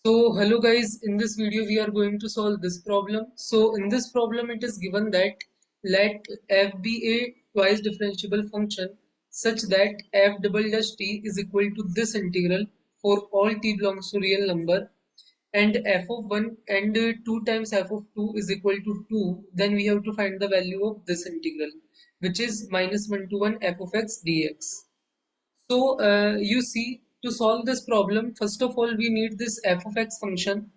So hello guys, in this video we are going to solve this problem. So in this problem it is given that let f be a twice differentiable function such that f double dash t is equal to this integral for all t belongs to real number, and f of 1 and 2 times f of 2 is equal to 2. Then we have to find the value of this integral, which is minus 1 to 1 f of x dx. So you see, to solve this problem, first of all, we need this f of x function.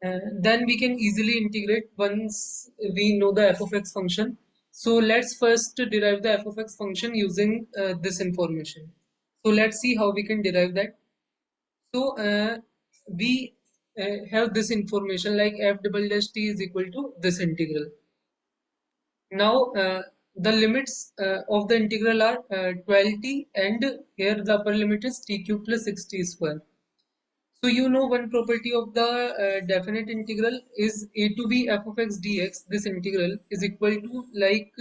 Then we can easily integrate once we know the f of x function. So let's first derive the f of x function using this information. So let's see how we can derive that. So we have this information like f double dash t is equal to this integral. Now the limits of the integral are 12t, and here the upper limit is t cube plus 6t square. So you know one property of the definite integral is a to b f of x dx. This integral is equal to like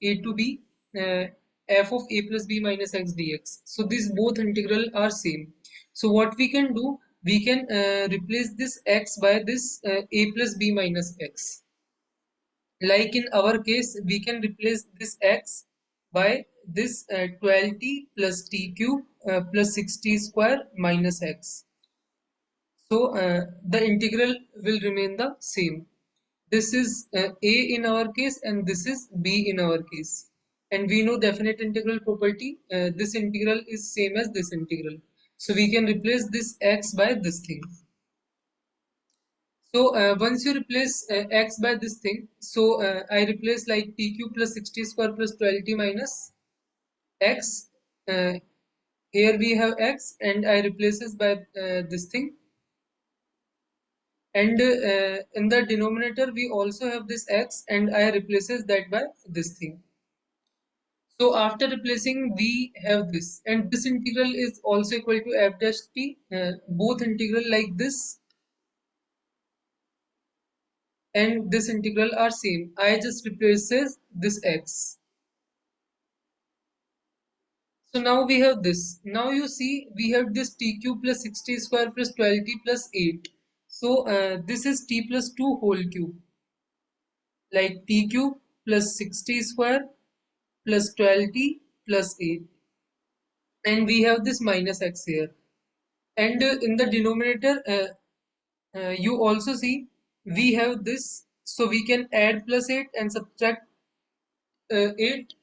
a to b uh, f of a plus b minus x dx. So these both integral are same. So what we can do, we can replace this x by this a plus b minus x. Like in our case, we can replace this x by this 12t plus t cube plus 6t square minus x. So the integral will remain the same. This is a in our case and this is b in our case. And we know definite integral property. This integral is same as this integral. So we can replace this x by this thing. So once you replace x by this thing, so I replace like t cube plus 60 square plus 12t minus x. Uh, Here we have x and I replaces by this thing. And in the denominator we also have this x and I replaces that by this thing. So after replacing we have this, and this integral is also equal to f dash t. Both integral like this and this integral are same. I just replaces this x. So now we have this. Now you see we have this t cube plus 60 square plus 12t plus 8. So this is t plus 2 whole cube, like t cube plus 60 square plus 12t plus 8. And we have this minus x here. And in the denominator, you also see we have this. So we can add plus 8 and subtract 8.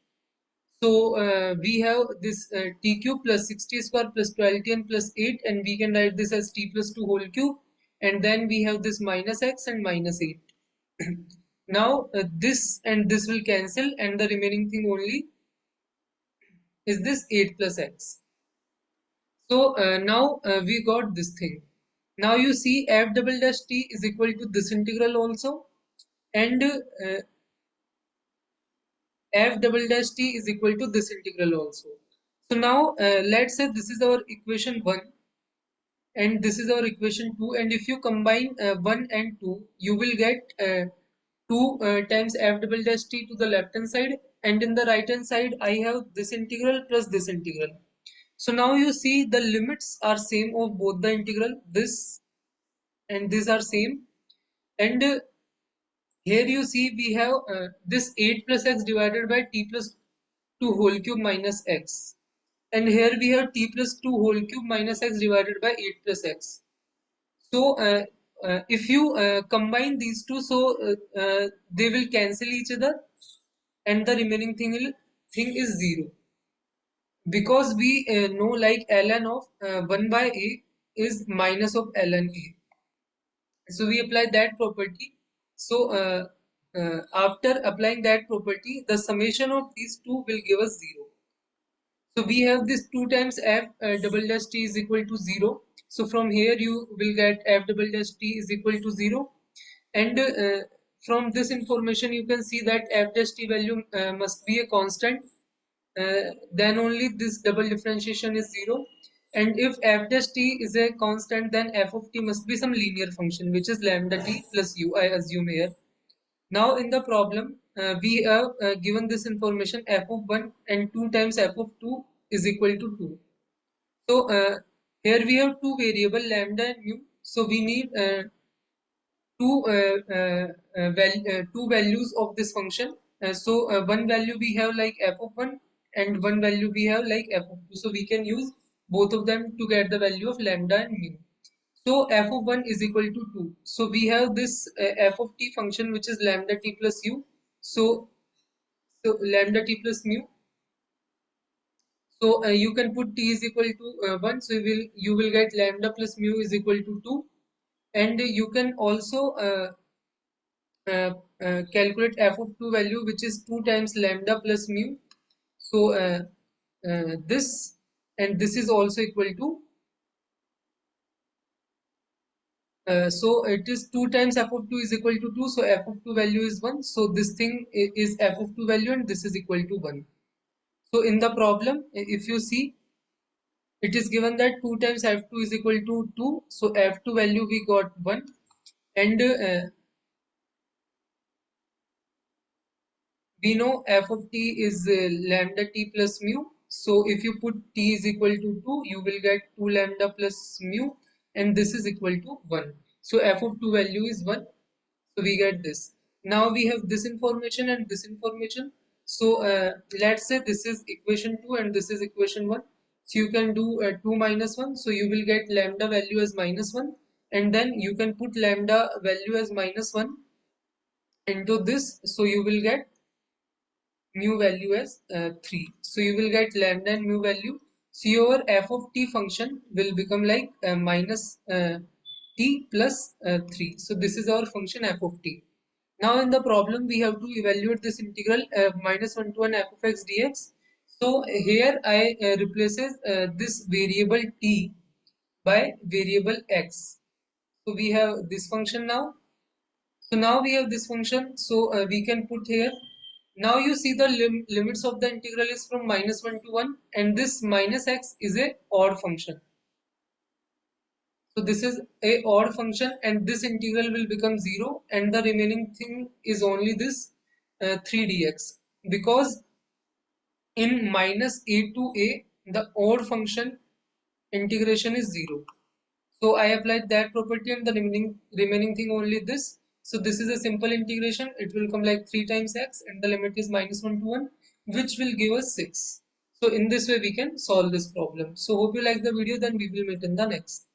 So we have this t cube plus 60 square plus 12t and plus 8, and we can write this as t plus 2 whole cube, and then we have this minus x and minus 8. Now this and this will cancel, and the remaining thing only is this 8 plus x. So now we got this thing. Now you see f double dash t is equal to this integral also, and f double dash t is equal to this integral also. So now let's say this is our equation 1 and this is our equation 2, and if you combine 1 and 2 you will get 2 times f double dash t to the left hand side, and in the right hand side I have this integral plus this integral. So now you see the limits are same of both the integral, this and these are same, and here you see we have this 8 plus x divided by t plus 2 whole cube minus x, and here we have t plus 2 whole cube minus x divided by 8 plus x. So if you combine these two, so they will cancel each other, and the remaining thing is 0, because we know like ln of 1 by a is minus of ln a. So we apply that property. So after applying that property, the summation of these two will give us 0. So we have this 2 times f double dash t is equal to 0. So from here you will get f double dash t is equal to 0. And from this information you can see that f dash t value must be a constant. Then only this double differentiation is 0. And if f dash t is a constant, then f of t must be some linear function, which is lambda t plus u, I assume here. Now in the problem, we have given this information f of 1 and 2 times f of 2 is equal to 2. So here we have two variable lambda and mu. So we need two values of this function. One value we have like f of 1 and one value we have like f of 2. So we can use both of them to get the value of lambda and mu. So f of 1 is equal to 2. So we have this f of t function which is lambda t plus u. So lambda t plus mu. So you can put t is equal to 1. So you will get lambda plus mu is equal to 2. And you can also uh, calculate f of 2 value, which is 2 times lambda plus mu. So this and this is also equal to so it is 2 times f of 2 is equal to 2. So f of 2 value is 1. So this thing is f of 2 value and this is equal to 1. So in the problem, if you see, it is given that 2 times f2 is equal to 2. So f2 value we got 1. And we know f of t is lambda t plus mu. So if you put t is equal to 2, you will get 2 lambda plus mu, and this is equal to 1. So f of 2 value is 1. So we get this. Now we have this information and this information. So let's say this is equation 2 and this is equation 1. So you can do 2 minus 1. So you will get lambda value as minus 1. And then you can put lambda value as minus 1 into this. So you will get mu value as 3. So you will get lambda and mu value. So your f of t function will become like minus t plus 3. So this is our function f of t. Now in the problem we have to evaluate this integral minus 1 to 1 f of x dx. So here I replaces this variable t by variable x. So we have this function now. So now we have this function, so we can put here. Now you see the limits of the integral is from minus 1 to 1, and this minus x is a odd function. So this is a odd function and this integral will become 0 and the remaining thing is only this 3 dx, because in minus a to a the odd function integration is 0. So I applied that property and the remaining thing only this. So this is a simple integration. It will come like 3 times x and the limit is minus 1 to 1, which will give us 6. So in this way we can solve this problem. So hope you like the video, then we will meet in the next.